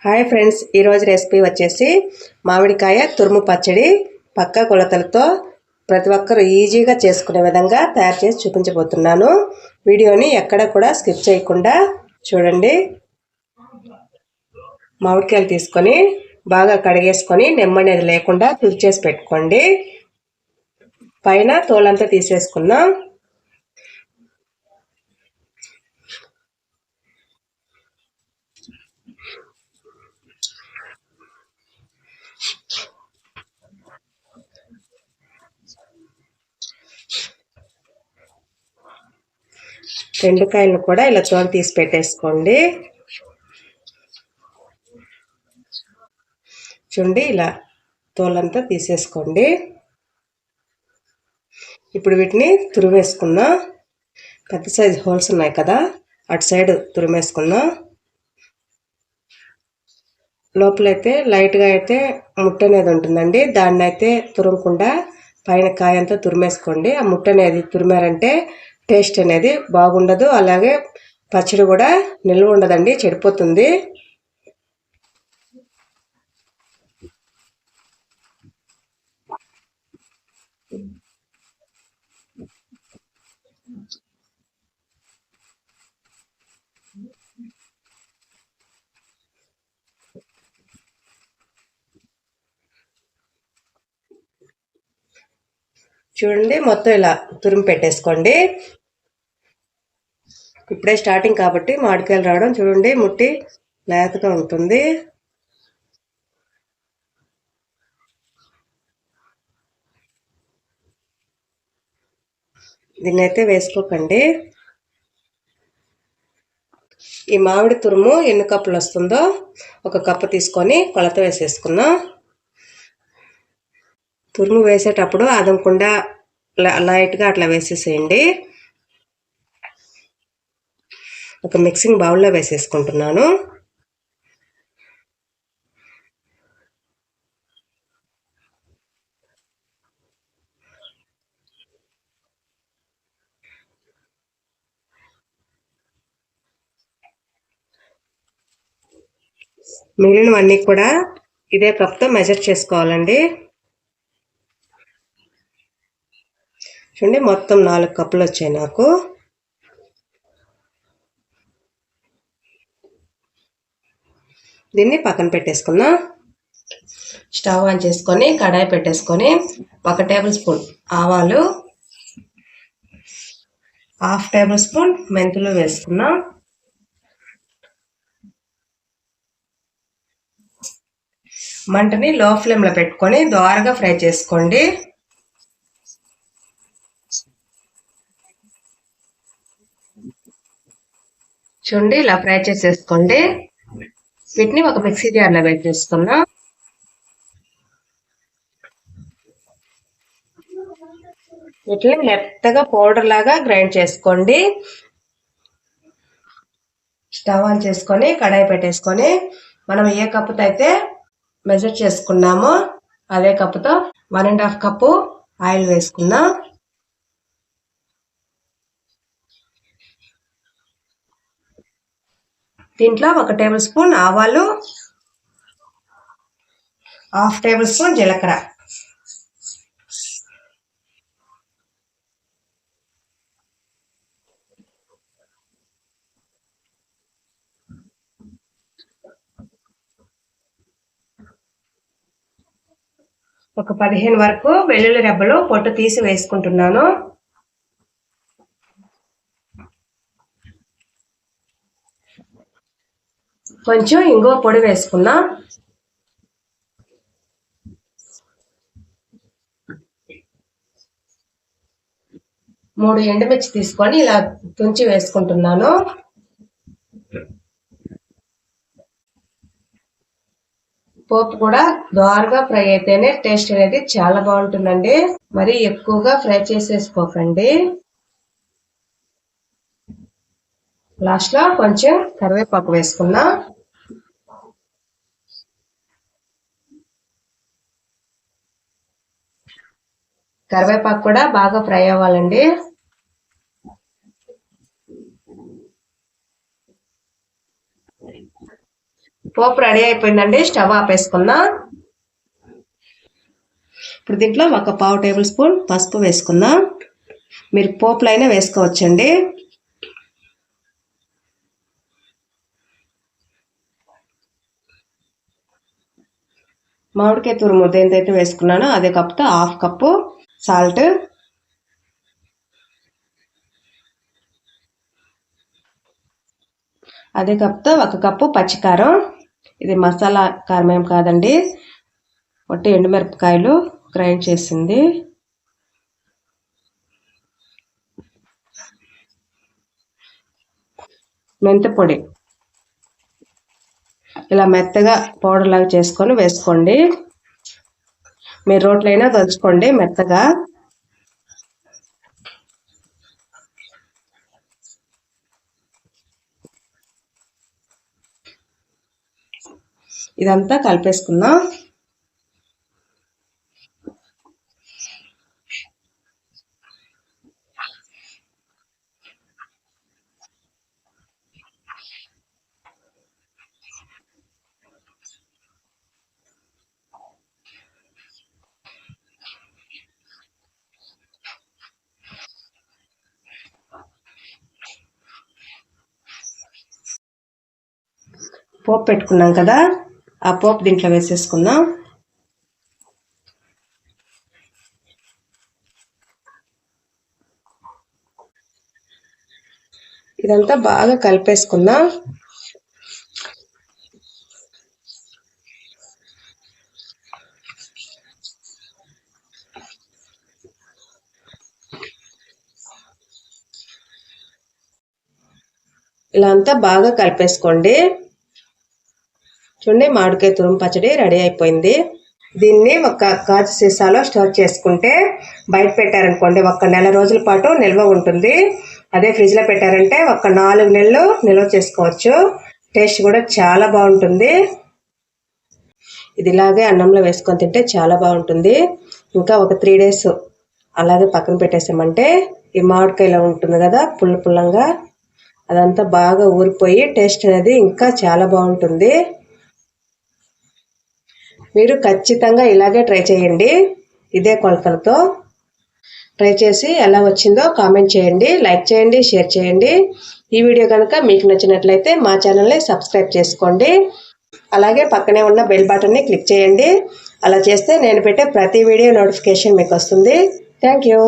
Hi friends, ఈరోజు recipe వచ్చేసి మామిడికాయ తురుము పచ్చడి పక్కా కొలతలతో ప్రతి ఒక్కరూ ఈజీగా చేసుకునే విధంగా తయారు చేసి చూపించబోతున్నాను. వీడియోని ఎక్కడ కూడా స్కిప్ చేయకుండా చూడండి. మామిడికాయలు తీసుకొని బాగా కడిగేసుకొని నెమ్మనేది లేకుండా తుడిచేసి పెట్టుకోండి. పైన తోలంతా తీసేసుకున్నాం. రెండు కాయలను కూడా ఇలా తోలు తీసి పెట్టేసుకోండి. చూడండి, ఇలా తోలంతా తీసేసుకోండి. ఇప్పుడు వీటిని తురిమేసుకుందాం. పెద్ద సైజు హోల్స్ ఉన్నాయి కదా, అటు సైడ్ తురిమేసుకుందాం. లోపలైతే లైట్గా అయితే ముట్ట అనేది ఉంటుందండి, దాన్ని అయితే తురమకుండా పైన కాయ అంతా తురిమేసుకోండి. ఆ ముట్ట అనేది తురిమారంటే టేస్ట్ అనేది బాగుండదు, అలాగే పచ్చడి కూడా నిల్వ ఉండదండి, చెడిపోతుంది. చూడండి, మొత్తం ఇలా తురిమి పెట్టేసుకోండి. ఇప్పుడే స్టార్టింగ్ కాబట్టి మామిడికాయలు రావడం చూడండి, ముట్టి లేతగా ఉంటుంది. దీన్ని అయితే వేసుకోకండి. ఈ మామిడి తురుము ఎన్ని కప్పులు వస్తుందో ఒక కప్పు తీసుకొని కొలత వేసేసుకుందాం. తురుము వేసేటప్పుడు అదనకుండా లైట్గా అట్లా వేసేసేయండి. ఒక మిక్సింగ్ బౌల్లో వేసేసుకుంటున్నాను. మిగిలినవన్నీ కూడా ఇదే కప్తో మెజర్ చేసుకోవాలండి. చూడండి, మొత్తం 4 కప్పులు వచ్చాయి నాకు. దీన్ని పక్కన పెట్టేసుకుందాం. స్టవ్ ఆన్ చేసుకొని కడాయి పెట్టేసుకొని 1 టేబుల్ స్పూన్ ఆవాలు, 1/2 టేబుల్ స్పూన్ మెంతులు వేసుకున్నాం. మంటని లో ఫ్లేమ్లో పెట్టుకొని దోరగా ఫ్రై చేసుకోండి. చూడండి, ఇలా ఫ్రై చేసేసుకోండి. వీటిని ఒక మిక్సీ జార్లో వేసేసుకుందాం. వీటిని మెత్తగా పౌడర్ లాగా గ్రైండ్ చేసుకోండి. స్టవ్ ఆన్ చేసుకొని కడాయి పెట్టేసుకొని మనం ఏ కప్పుతో అయితే మెజర్ చేసుకున్నామో అదే కప్పుతో 1.5 కప్పు ఆయిల్ వేసుకుందాం. దీంట్లో 1 టేబుల్ స్పూన్ ఆవాలు, 1/2 టేబుల్ స్పూన్ జీలకర్ర, ఒక 15 వరకు వెల్లుల్లి రెబ్బలు పొట్టు తీసి వేసుకుంటున్నాను. కొంచెం ఇంగువ పొడి వేసుకున్నా. మూడు ఎండుమిర్చి తీసుకొని ఇలా తుంచి వేసుకుంటున్నాను. పోపు కూడా దోరగా ఫ్రై అయితేనే టేస్ట్ అనేది చాలా బాగుంటుందండి. మరి ఎక్కువగా ఫ్రై చేసేసుకోకండి. లాస్ట్ లో కొంచెం కరివేపాకు వేసుకున్నా. కరివేపాకు కూడా బాగా ఫ్రై అవ్వాలండి. పోపు రెడీ అయిపోయిందండి. స్టవ్ ఆపేసుకుందాం. ఇప్పుడు దీంట్లో 1 టేబుల్ స్పూన్ పసుపు వేసుకుందాం. మీరు పోపులో అయినా వేసుకోవచ్చండి. మామిడికాయ తురుము దేంతైతే వేసుకున్నానో అదే కప్తో 1/2 కప్పు సాల్ట్, అదే కప్తో 1 కప్పు పచ్చికారం. ఇది మసాలా కారం ఏం కాదండి, ఒట్టి ఎండుమిరపకాయలు గ్రైండ్ చేసింది. మెంతి పొడి ఇలా మెత్తగా పౌడర్ లాగా చేసుకొని వేసుకోండి. మీరు రోట్లో అయినా దంచుకోండి మెత్తగా. ఇదంతా కలిపేసుకుందాం. పోపు పెట్టుకున్నాం కదా, ఆ పోపు దీంట్లో వేసేసుకుందాం. ఇదంతా బాగా కలిపేసుకుందాం. ఇలా అంతా బాగా కలిపేసుకోండి. చూడండి, మామిడికాయ తురుము పచ్చడి రెడీ అయిపోయింది. దీన్ని ఒక గాజు సీసాలో స్టోర్ చేసుకుంటే బయట పెట్టారనుకోండి 1 నెల రోజుల పాటు నిల్వ ఉంటుంది. అదే ఫ్రిడ్జ్లో పెట్టారంటే 4 నెలలు నిల్వ చేసుకోవచ్చు. టేస్ట్ కూడా చాలా బాగుంటుంది. ఇది ఇలాగే అన్నంలో వేసుకొని తింటే చాలా బాగుంటుంది. ఇంకా ఒక 3 డేస్ అలాగే పక్కన పెట్టేసామంటే ఈ మామిడికాయలో ఉంటుంది కదా పుల్లంగా, అదంతా బాగా ఊరిపోయి టేస్ట్ అనేది ఇంకా చాలా బాగుంటుంది. మీరు ఖచ్చితంగా ఇలాగే ట్రై చేయండి. ఇదే కొలతలతో ట్రై చేసి ఎలా వచ్చిందో కామెంట్ చేయండి, లైక్ చేయండి, షేర్ చేయండి. ఈ వీడియో కనుక మీకు నచ్చినట్లయితే మా ఛానల్ని సబ్స్క్రైబ్ చేసుకోండి. అలాగే పక్కనే ఉన్న బెల్ బటన్ని క్లిక్ చేయండి. అలా చేస్తే నేను పెట్టే ప్రతి వీడియో నోటిఫికేషన్ మీకు వస్తుంది. Thank you.